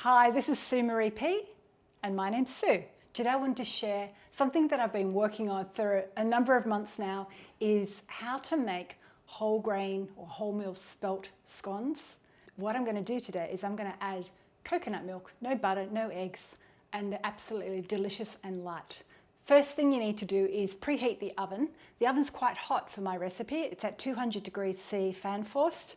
Hi, this is Sue Marie P and my name's Sue. Today I want to share something that I've been working on for a number of months now is how to make whole grain or wholemeal spelt scones. What I'm going to do today is I'm going to add coconut milk, no butter, no eggs, and they're absolutely delicious and light. First thing you need to do is preheat the oven. The oven's quite hot for my recipe. It's at 200 degrees C fan forced.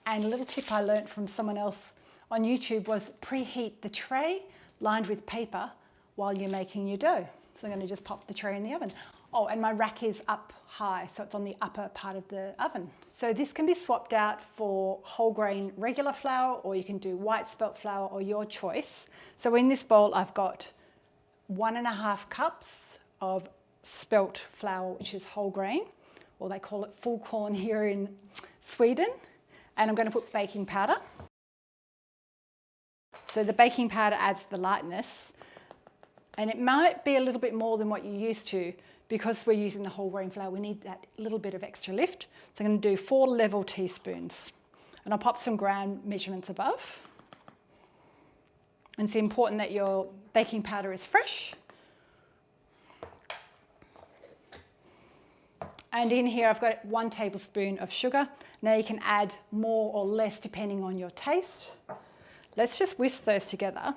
And a little tip I learned from someone else on YouTube was preheat the tray lined with paper while you're making your dough. So I'm going to just pop the tray in the oven. Oh, and my rack is up high, so it's on the upper part of the oven. So this can be swapped out for whole grain regular flour, or you can do white spelt flour, or your choice. So in this bowl, I've got 1.5 cups of spelt flour, which is whole grain, or they call it full corn here in Sweden. And I'm going to put baking powder. So the baking powder adds the lightness, and it might be a little bit more than what you're used to because we're using the whole grain flour. We need that little bit of extra lift. So I'm going to do 4 level teaspoons, and I'll pop some gram measurements above. And it's important that your baking powder is fresh. And in here I've got 1 tablespoon of sugar. Now you can add more or less depending on your taste. Let's just whisk those together.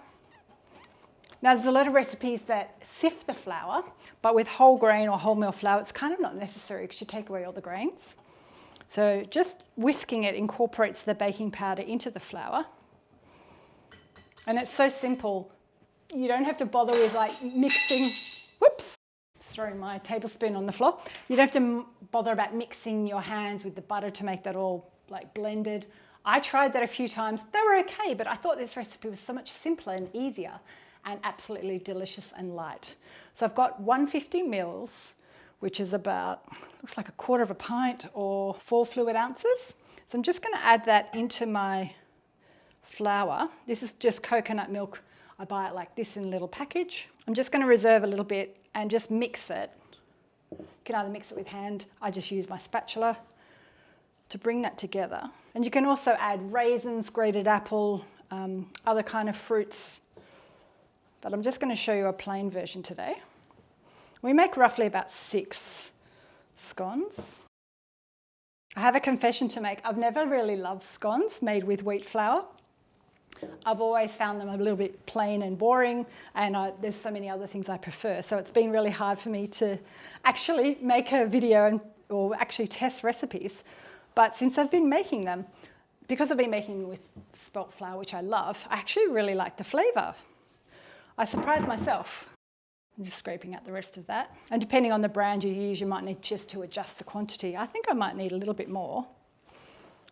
Now there's a lot of recipes that sift the flour, but with whole grain or wholemeal flour it's kind of not necessary because you take away all the grains. So just whisking it incorporates the baking powder into the flour. And it's so simple. You don't have to bother with like mixing, whoops, throwing my tablespoon on the floor. You don't have to bother about mixing your hands with the butter to make that all like blended. I tried that a few times. They were okay, but I thought this recipe was so much simpler and easier and absolutely delicious and light. So I've got 150 mils, which is about, looks like 1/4 pint or 4 fluid ounces. So I'm just going to add that into my flour. This is just coconut milk. I buy it like this in a little package. I'm just going to reserve a little bit and just mix it. You can either mix it with hand. I just use my spatula to bring that together. And you can also add raisins, grated apple, other kind of fruits. But I'm just going to show you a plain version today. We make roughly about 6 scones. I have a confession to make. I've never really loved scones made with wheat flour. I've always found them a little bit plain and boring, and there's so many other things I prefer. So it's been really hard for me to actually make a video or actually test recipes. But since I've been making them, because I've been making them with spelt flour, which I love, I actually really like the flavour. I surprised myself. I'm just scraping out the rest of that. And depending on the brand you use, you might need just to adjust the quantity. I think I might need a little bit more.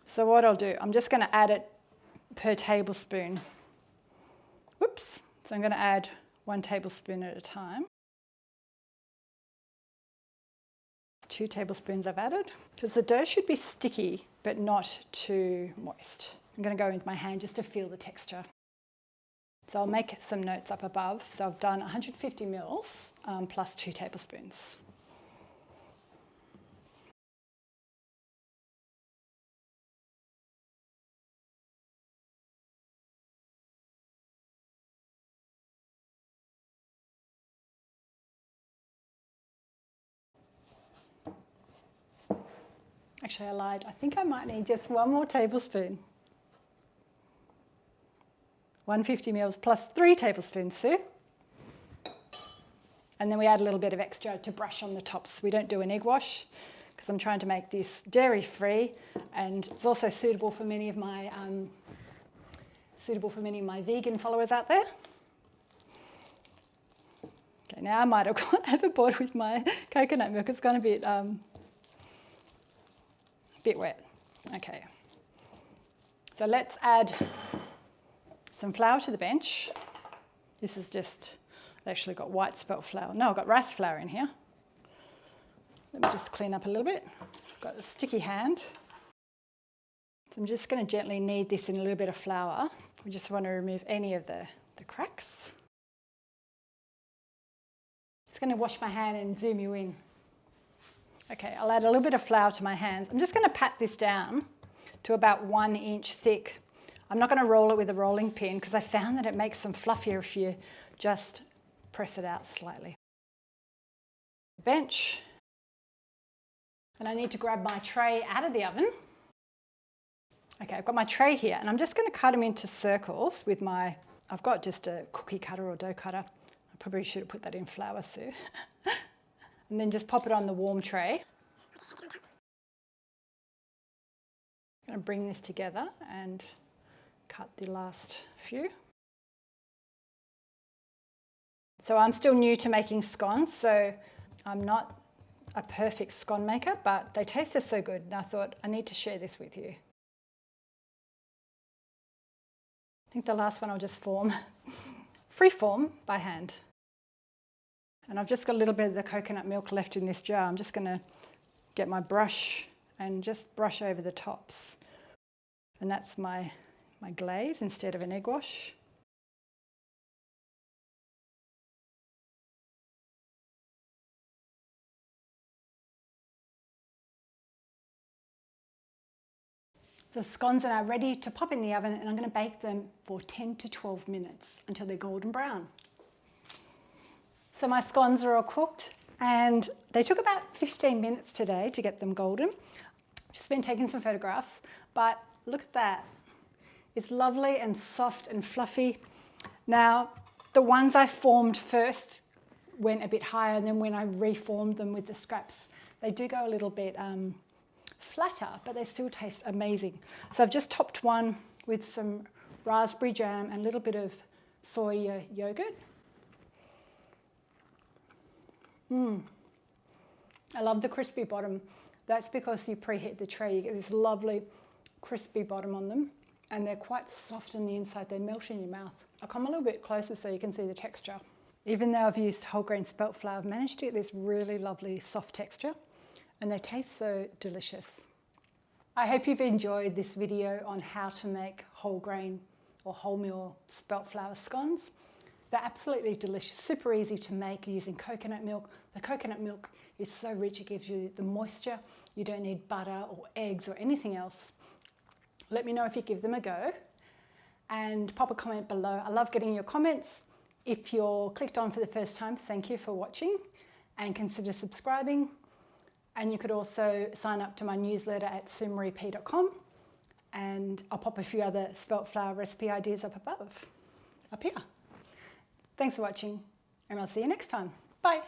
So what I'll do, I'm just going to add it per tablespoon. Whoops. So I'm going to add 1 tablespoon at a time. 2 tablespoons I've added, because the dough should be sticky but not too moist. I'm going to go with my hand just to feel the texture. So I'll make some notes up above. So I've done 150 mils plus 2 tablespoons. Actually, I lied. I think I might need just 1 more tablespoon. 150 mils plus 3 tablespoons, Sue. And then we add a little bit of extra to brush on the tops. We don't do an egg wash because I'm trying to make this dairy-free, and it's also suitable for many of my vegan followers out there. Okay, now I might have gone overboard with my coconut milk. It's gone a bit wet. Okay, so let's add some flour to the bench. This is just, I've actually got white spelt flour. No, I've got rice flour in here. Let me just clean up a little bit. I've got a sticky hand. So I'm just going to gently knead this in a little bit of flour. We just want to remove any of the cracks. Just going to wash my hand and zoom you in. Okay, I'll add a little bit of flour to my hands. I'm just going to pat this down to about 1 inch thick. I'm not going to roll it with a rolling pin because I found that it makes them fluffier if you just press it out slightly. Bench. And I need to grab my tray out of the oven. Okay, I've got my tray here and I'm just going to cut them into circles with my, I've got just a cookie cutter or dough cutter. I probably should have put that in flour, Sue. And then just pop it on the warm tray. I'm going to bring this together and cut the last few. So I'm still new to making scones, so I'm not a perfect scone maker, but they tasted so good and I thought I need to share this with you. I think the last one I'll just form, freeform by hand. And I've just got a little bit of the coconut milk left in this jar. I'm just going to get my brush and just brush over the tops. And that's my glaze instead of an egg wash. The scones are now ready to pop in the oven and I'm going to bake them for 10 to 12 minutes until they're golden brown. So my scones are all cooked and they took about 15 minutes today to get them golden. Just been taking some photographs, but look at that. It's lovely and soft and fluffy. Now, the ones I formed first went a bit higher, and then when I reformed them with the scraps, they do go a little bit flatter, but they still taste amazing. So I've just topped one with some raspberry jam and a little bit of soy yogurt. I love the crispy bottom. That's because you preheat the tray. You get this lovely crispy bottom on them, and they're quite soft on the inside. They melt in your mouth. I'll come a little bit closer so you can see the texture. Even though I've used whole grain spelt flour, I've managed to get this really lovely soft texture, and they taste so delicious. I hope you've enjoyed this video on how to make whole grain or wholemeal spelt flour scones. They're absolutely delicious, super easy to make using coconut milk. The coconut milk is so rich, it gives you the moisture. You don't need butter or eggs or anything else. Let me know if you give them a go and pop a comment below. I love getting your comments. If you're clicked on for the first time, thank you for watching and consider subscribing. And you could also sign up to my newsletter at suemariep.com, and I'll pop a few other spelt flour recipe ideas up here. Thanks for watching, and I'll see you next time. Bye.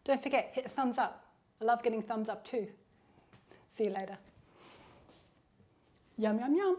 Don't forget, hit the thumbs up. I love getting thumbs up too. See you later. Yum, yum, yum.